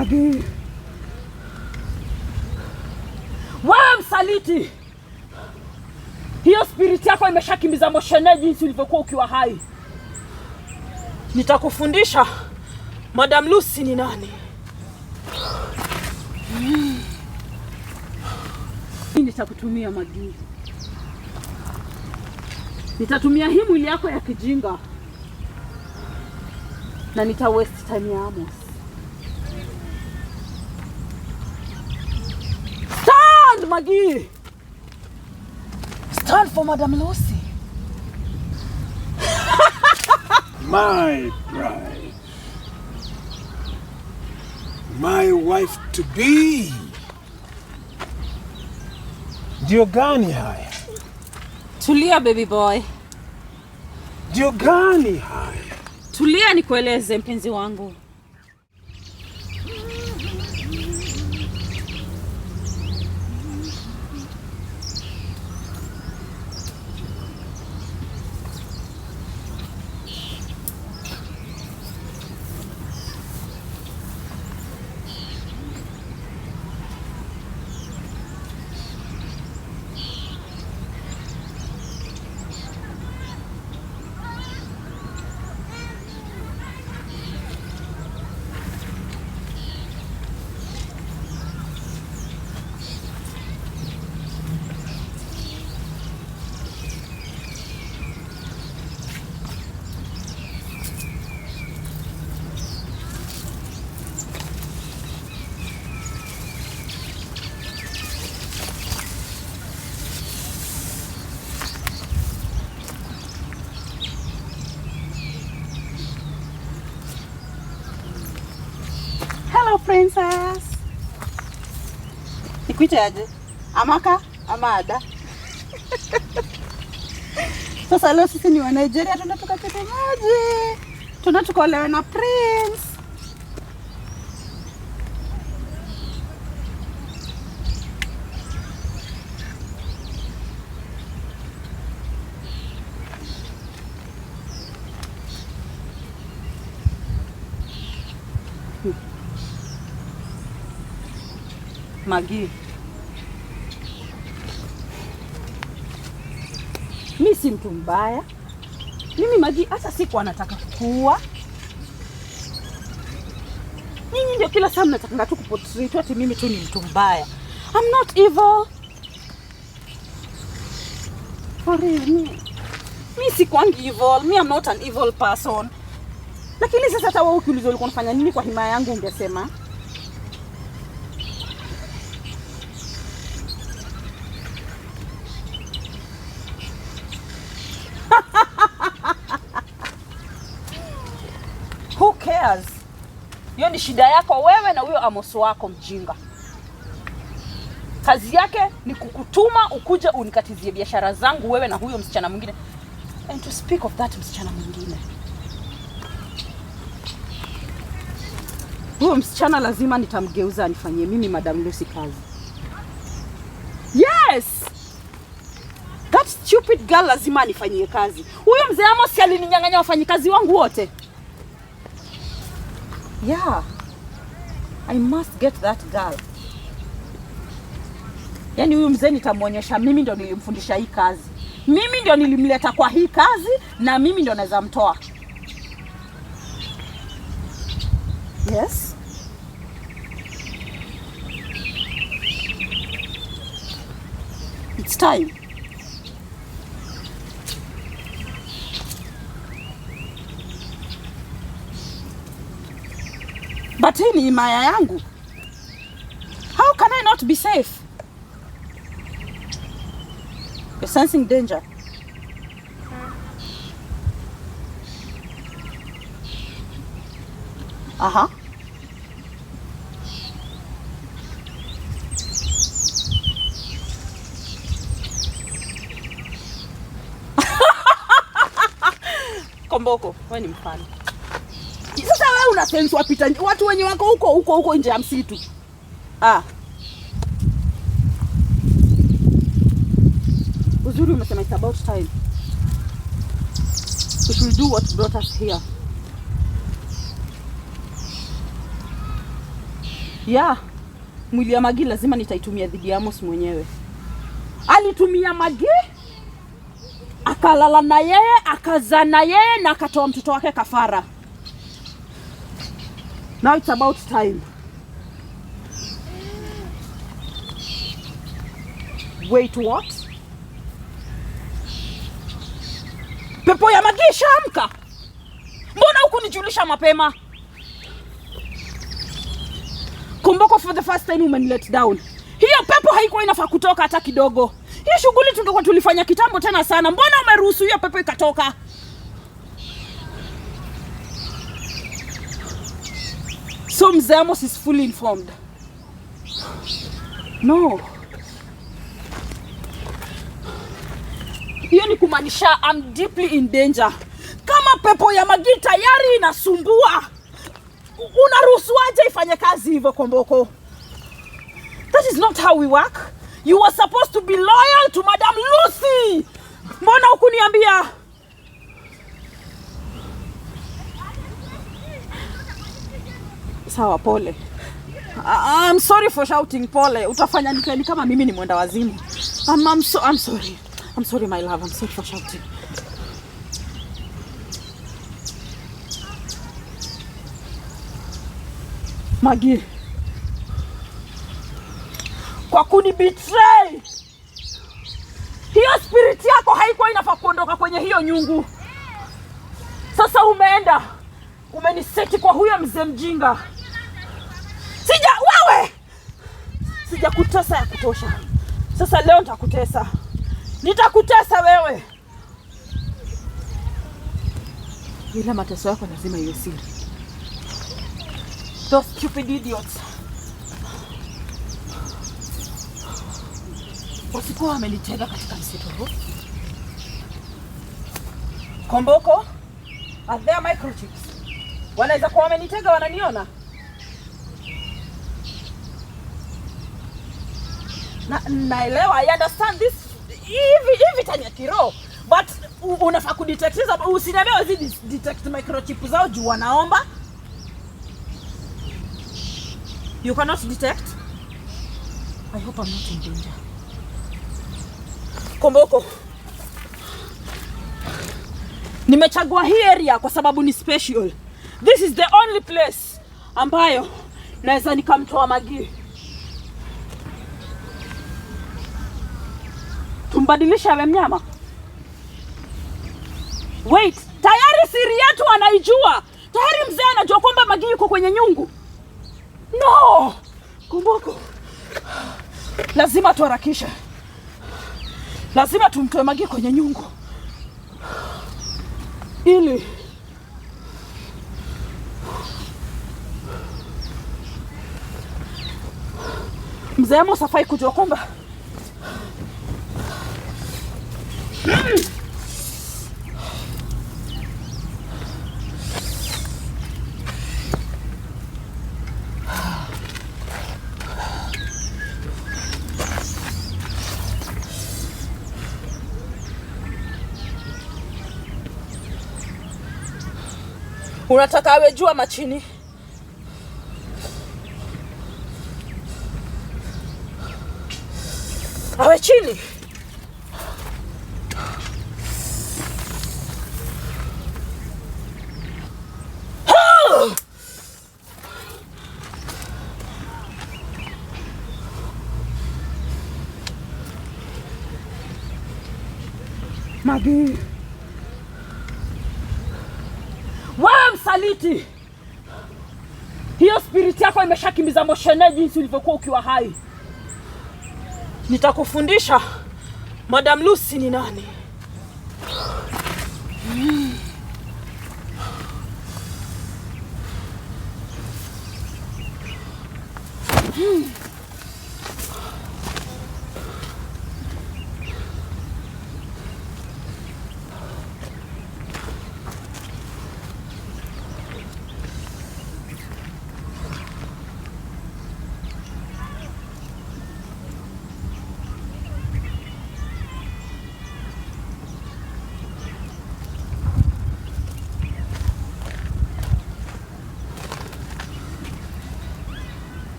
Maggie. Wewe msaliti. Hiyo spirit yako imeshakimbiza moshene jinsi ulivyokuwa ukiwa hai. Nitakufundisha Madam Lucy ni nani. Nitakutumia Maggie. Nitatumia hii mwili yako ya kijinga. Na nita waste time ya Amos. Stand, Maggie! Stand for Madam Lucy. My bride. My wife to be. Ndio gani haya? Tulia baby boy. Ndio gani haya? Tulia nikueleze mpenzi wangu. Hello princess. Nikuite aje? Amaka? Amada? Sasa leo sisi ni wa Nigeria, tunatoka chete maji. Tunatukolewa na prince. Maggie. Mimi si mtu mbaya. Mimi Maggie hata siku anataka kukuua. Nyinyi ndio kila saa mnataka tu kuportray ati mimi tu ni mtu mbaya. I'm not evil. For real, mimi si kwangi evil. Me I'm not an evil person. Lakini sasa hata wewe ukiulizwa ulikuwa unafanya nini kwa himaya yangu ungesema? Who cares? Hiyo ni shida yako wewe na huyo Amos wako mjinga. Kazi yake ni kukutuma ukuje unikatizie biashara zangu wewe na huyo msichana mwingine. And to speak of that msichana mwingine. Huyo msichana lazima nitamgeuza anifanyie mimi Madam Lucy kazi. Yes! That stupid girl lazima anifanyie kazi. Huyo mzee Amos alininyang'anya wafanyikazi wangu wote. Yeah, I must get that girl. Yaani huyu mzee nitamuonyesha mimi ndo nilimfundisha hii kazi. Mimi ndo nilimleta kwa hii kazi na mimi ndo naweza mtoa. Yes. It's time. But hii ni himaya yangu. How can I not be safe? You're sensing danger. Uh-huh. Komboko, wewe ni mfano. Sasa wewe una sense wapita watu wenye wako huko nje ya msitu. Uzuri umesema it's about time. We should do what brought us here. Yeah. Mwili ya Magi lazima nitaitumia dhidi ya Amos mwenyewe. Alitumia Magi, akalala na yeye, akazaa na yeye na akatoa mtoto wake kafara. Now it's about time. Wait, what? Pepo ya Magi ishaamka? Mbona hukunijulisha mapema? Kumboko, for the first time umeni let down. Hiyo pepo haikuwa inafaa kutoka hata kidogo. Hiyo shughuli tungekuwa tulifanya kitambo tena sana. Mbona umeruhusu hiyo pepo ikatoka? So Mzee Amos is fully informed. No. Hiyo ni kumaanisha I'm deeply in danger. Kama pepo ya Magi tayari inasumbua, unaruhusuaje ifanye kazi hivyo Komboko? That is not how we work. You were supposed to be loyal to Madam Lucy. Mbona hukuniambia? Sawa, pole. I'm sorry for shouting, pole. Utafanya nikeni kama mimi ni mwenda wazimu. I'm sorry. I'm sorry my love. I'm sorry for shouting. Magi, kwa kuni betray. Hiyo spirit yako haikuwa inafaa kuondoka kwenye hiyo nyungu. Sasa umeenda, umeniseti kwa huyo mzee mjinga. Sijakutesa ya kutosha. Sasa leo nitakutesa. Nitakutesa wewe. Ila mateso yako lazima iwe siri. Those stupid idiots. Wasikuwa wamenitega katika msitu huu. Komboko, are there microchips? Wanaweza kuwa wamenitega wananiona? Naelewa, I understand this. Hivi tani ya kiroho. But unafaa kudetect hizo, usiniambie wazi detect microchip zao juu wanaomba. You cannot detect? I hope I'm not in danger. Komboko, nimechagua hii area kwa sababu ni special. This is the only place ambayo naweza nikamtoa Magi. Tumbadilisha awe mnyama? Wait, tayari siri yetu anaijua. Tayari mzee anajua kwamba Magi yuko kwenye nyungu. No! Komboko, lazima tuharakishe. Lazima tumtoe Magi kwenye nyungu. Ili Mzee Amos hafai kujua kwamba unataka awe juu ama chini? Awe chini. Magi, wewe msaliti. Hiyo spirit yako imeshakimbiza moshene jinsi ulivyokuwa ukiwa hai. Nitakufundisha Madam Lucy ni nani.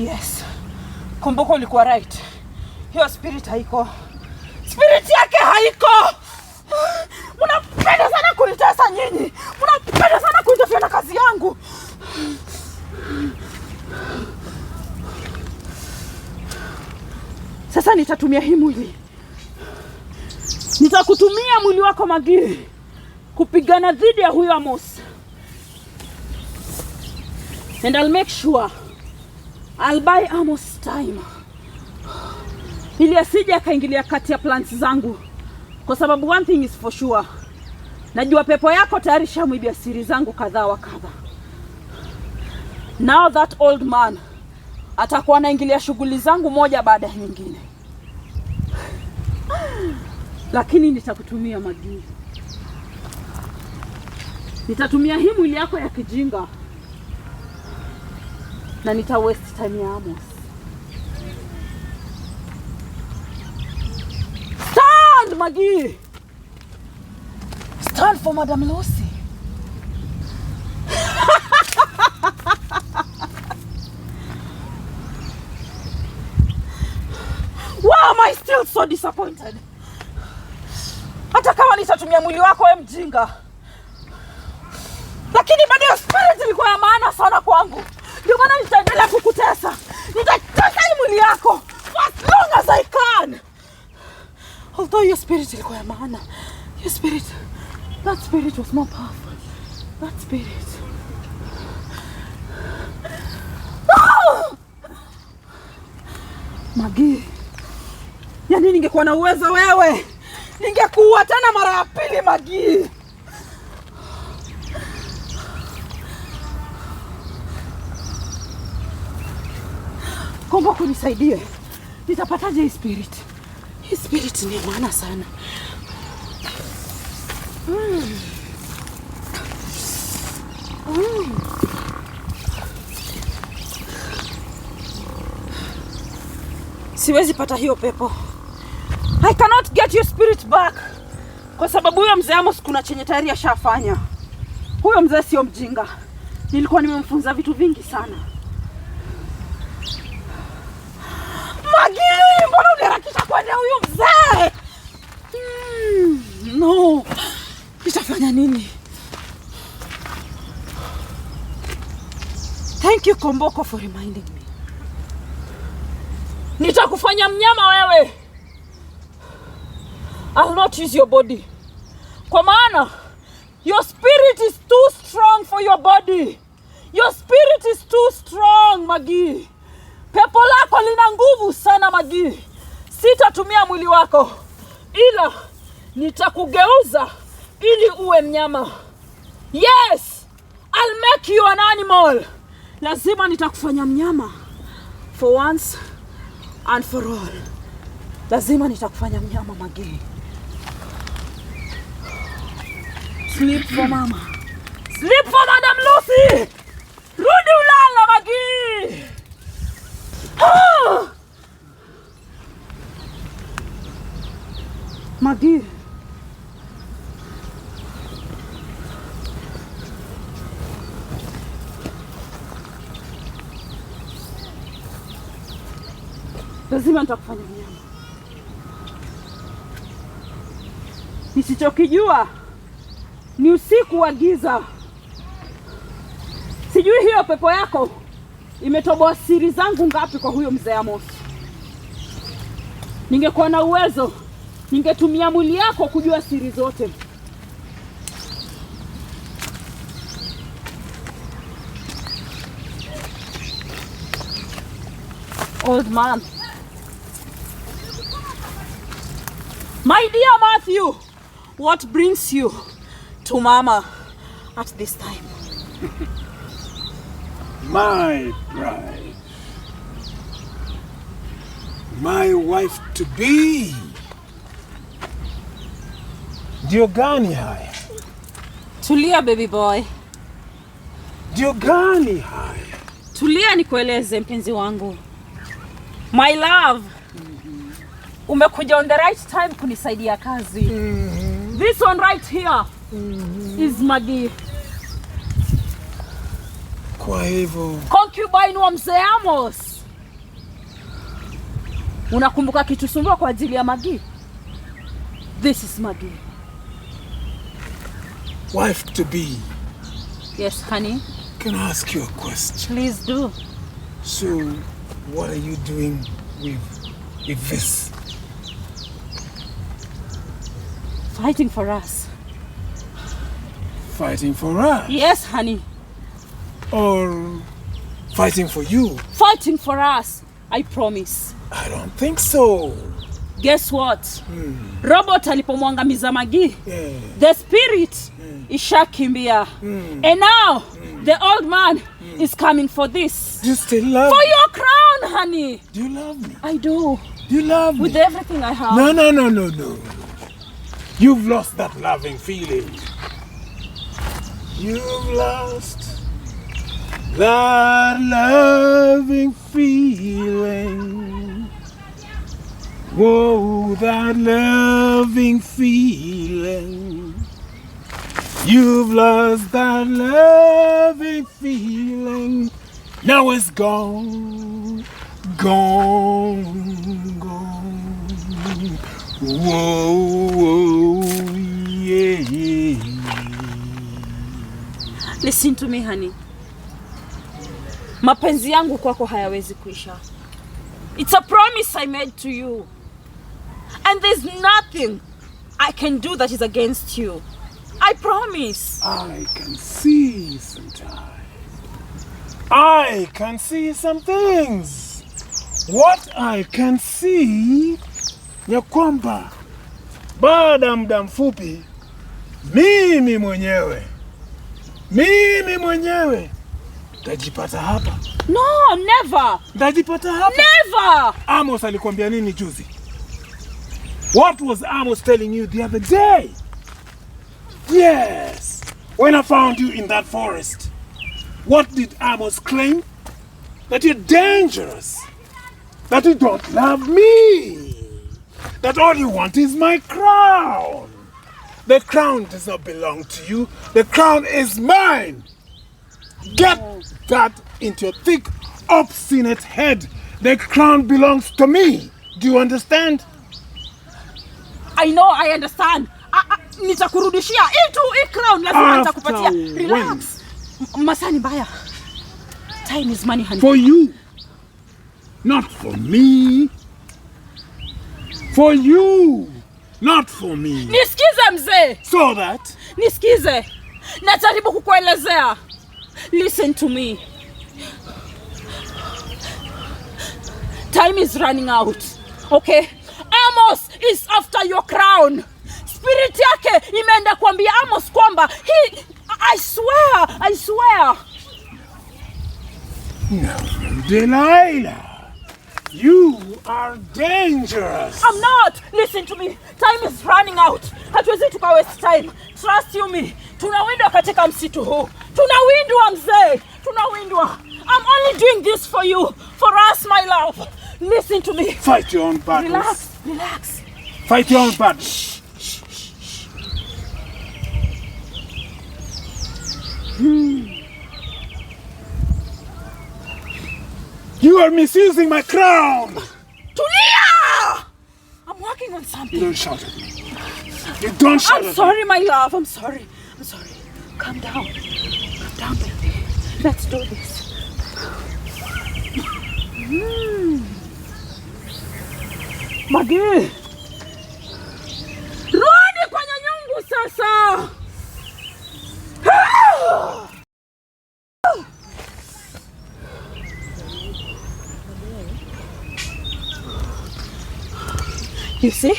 Yes. Kumbuka ulikuwa right. Hiyo spirit haiko. Spirit yake haiko. Mnapenda sana kunitesa nyinyi. Mnapenda sana kuinterfere na kazi yangu. Sasa nitatumia hii mwili. Nitakutumia mwili wako Maggie kupigana dhidi ya huyo Amos. And I'll make sure I'll buy Amos time. Ili asije akaingilia kati ya plans zangu. Kwa sababu one thing is for sure. Najua pepo yako tayari shamwibia siri zangu kadhaa wa kadha. Now that old man atakuwa anaingilia shughuli zangu moja baada ya nyingine. Lakini nitakutumia Maggie. Nitatumia hii mwili yako ya kijinga. Na nita waste time ya Amos. Stand, Maggie! Stand for Madam Lucy. Why am I still so disappointed? Hata kama nitatumia mwili wako wewe mjinga. Lakini bado spirit ilikuwa ya maana sana kwangu. Ndio maana nitaendelea kukutesa. Nitatesa hii mwili yako as long as I can. Although your spirit ilikuwa ya maana. Your spirit, that spirit was more powerful. That spirit. Oh! Maggie. Yaani ningekuwa na uwezo wewe, ningekuua tena mara ya pili Maggie. Kombo kunisaidie. Nitapataje hii spirit? Hii spirit ni maana sana. Siwezi pata hiyo pepo. I cannot get your spirit back. Kwa sababu huyo mzee Amos kuna chenye tayari ashafanya. Huyo mzee sio mjinga. Nilikuwa nimemfunza vitu vingi sana. Maggie, mbona uniharakisha kwenda huyo mzee? No. Nitafanya nini? Thank you Komboko for reminding me. Nitakufanya mnyama wewe. I'll not use your body. Kwa maana your spirit is too strong for your body. Your spirit is too strong, Maggie. Pepo lako lina nguvu sana Maggie. Sitatumia mwili wako. Ila nitakugeuza ili uwe mnyama. Yes, I'll make you an animal. Lazima nitakufanya mnyama. For once and for all. Lazima nitakufanya mnyama Maggie. Sleep for mama. Sleep for Madam Lucy. Rudi ulala Maggie. Maggie. Lazima nitakufanya mnyama. Nisichokijua ni usiku wa giza. Sijui hiyo pepo yako imetoboa siri zangu ngapi kwa huyo mzee Amos. Ningekuwa na uwezo, ningetumia mwili yako kujua siri zote. Old man. My dear Matthew, what brings you to Mama at this time? My bride. My wife to be. Ndio gani haya? Tulia baby boy. Ndio gani haya? Tulia nikueleze mpenzi wangu. My love. Umekuja on the right time kunisaidia kazi. This one right here is Maggie. Kwa hivyo Concubine wa mzee Amos. Unakumbuka kitusumbua kwa ajili ya Maggie? This is Maggie. Wife to be. Yes, honey. Can I ask you a question? Please do. So, what are you doing with this? Fighting for us. Fighting for us? Yes, honey. Or fighting for you? Fighting for us. I promise. I don't think so. Guess what? Robot alipomwangamiza Maggie, the spirit ishakimbia. And now the old man is coming for this. Do you still love For me? your crown, honey. Do you love me? I do. Do you love With me? everything I have. No. You've lost that loving feeling. You've lost that loving feeling. Whoa, that loving feeling. You've lost that loving feeling. Now it's gone, gone, gone. Whoa, yeah. Listen to me, honey. Mapenzi yangu kwako hayawezi kuisha. It's a promise I made to you. And there's nothing I can do that is against you. I promise. I can see sometimes. I can see some things. What I can see ya kwamba baada ya muda mfupi mimi mwenyewe tajipata hapa. No, never. Tajipata hapa. Never. Amos alikwambia nini juzi? What was Amos telling you the other day? Yes, when I found you in that forest, what did Amos claim? That you're dangerous, that you don't love me, that all you want is my crown. The crown does not belong to you, the crown is mine. Get that into your thick, obstinate head. The crown belongs to me. Do you understand? I know, I understand. Nitakurudishia hii crown lazima nitakupatia. Relax. Masani baya. Time is money, honey. For you. Not for me. For you. Not for me. Nisikize mzee. So that. Nisikize. Najaribu kukuelezea. Listen to me. Time is running out. Okay? Amos is after your crown. Spirit yake imeenda kuambia Amos kwamba I swear. No, Delilah. You are dangerous. I'm not. Listen to me. Time is running out. Hatuwezi tuka waste time. Trust you me. Tunawindwa katika msitu huu. Tunawindwa mzee. Tunawindwa. I'm only doing this for you. For us, my love. Listen to me. Fight your own battles. Relax. Fight your own battles. You are misusing my crown. Tulia! I'm working on something. You don't shout at me. You don't shout at me. I'm sorry, my love. I'm sorry. Calm down. Baby. Let's do this. Maggie. Rudi kwenye nyungu sasa. You see?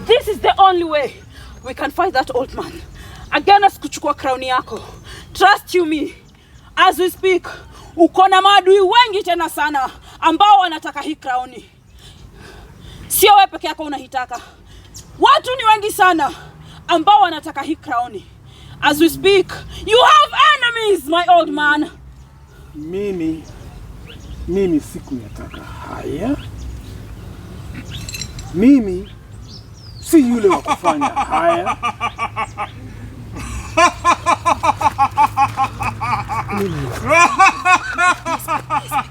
This is the only way we can fight that old man. Again, asikuchukua crown yako. Trust you me. As we speak, uko na maadui wengi tena sana ambao wanataka hii crown. Sio wewe peke yako unahitaka. Watu ni wengi sana ambao wanataka hii crown. As we speak, you have enemies, my old man. Mimi sikuyataka haya. Mimi si yule wa kufanya haya.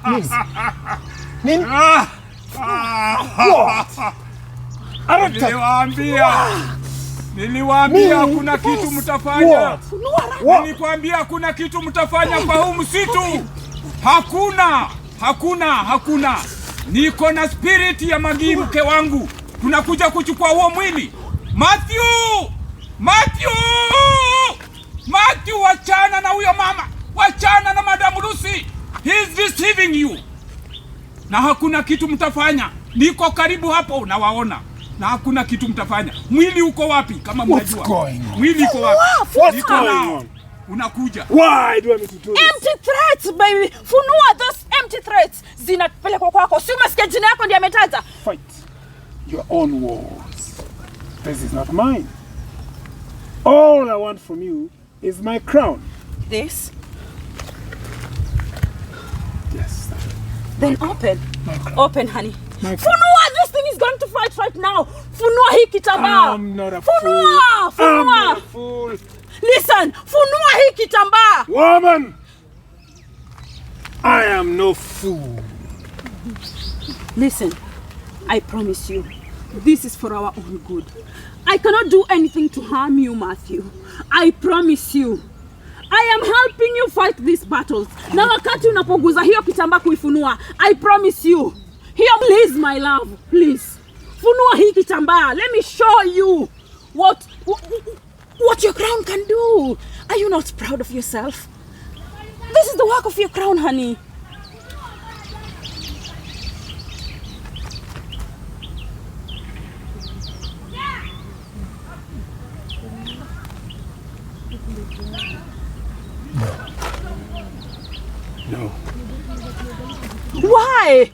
Please. Nini? What? Niliwaambia hakuna kitu mtafanya. Nilikwambia hakuna kitu mtafanya kwa huu msitu. Hakuna. Niko na spirit ya Magi mke wangu. Tunakuja kuchukua huo mwili. Matthew, wachana na huyo mama. Wachana na Madam Lucy. He is deceiving you. Na hakuna kitu mtafanya. Niko karibu hapo nawaona. Na hakuna kitu mtafanya. Mwili uko wapi kama mnajua? Mwili uko wapi? What's going on? Unakuja. Why do I need to do this? Empty threats, baby. Funua those empty threats. Zinapelekwa kwako. Si umesikia jina yako ndiye ametaja? Fight your own wars. This is not mine. All I want from you is my crown. This? Yes. Then open. Open, honey. Funua! This thing is going to fight right now. Funua hii kitambaa. I'm not a Funua! fool. I'm Funua! not a fool. Listen, funua hii kitambaa. Woman! I am no fool. Listen, I promise you, this is for our own good. I cannot do anything to harm you, Matthew. I promise you. I am helping you fight these battles. Na wakati unapoguza hiyo kitambaa kuifunua, I promise you. Here, please, my love, please. Funua hii kitambaa. Let me show you what your crown can do. Are you not proud of yourself? This is the work of your crown, honey. No. Why?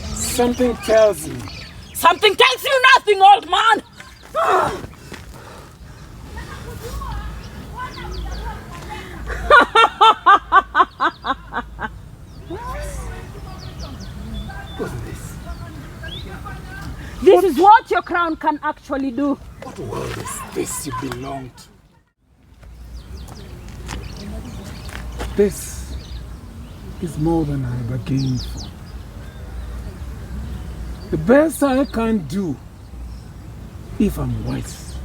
Something tells me. Something tells you nothing, old man. This is what your crown can actually do. What world is this you belong to? This is more than I bargained for. The best I can do, if I'm wise,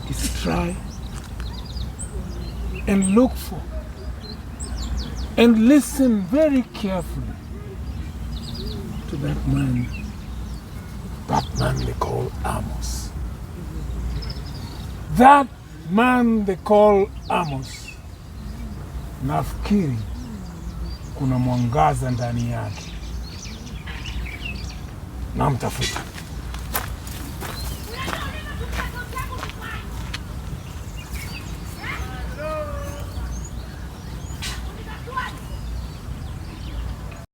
is try and look for and listen very carefully to that man they call Amos. That man they call Amos, nafikiri kuna mwangaza ndani yake. Namtafuta.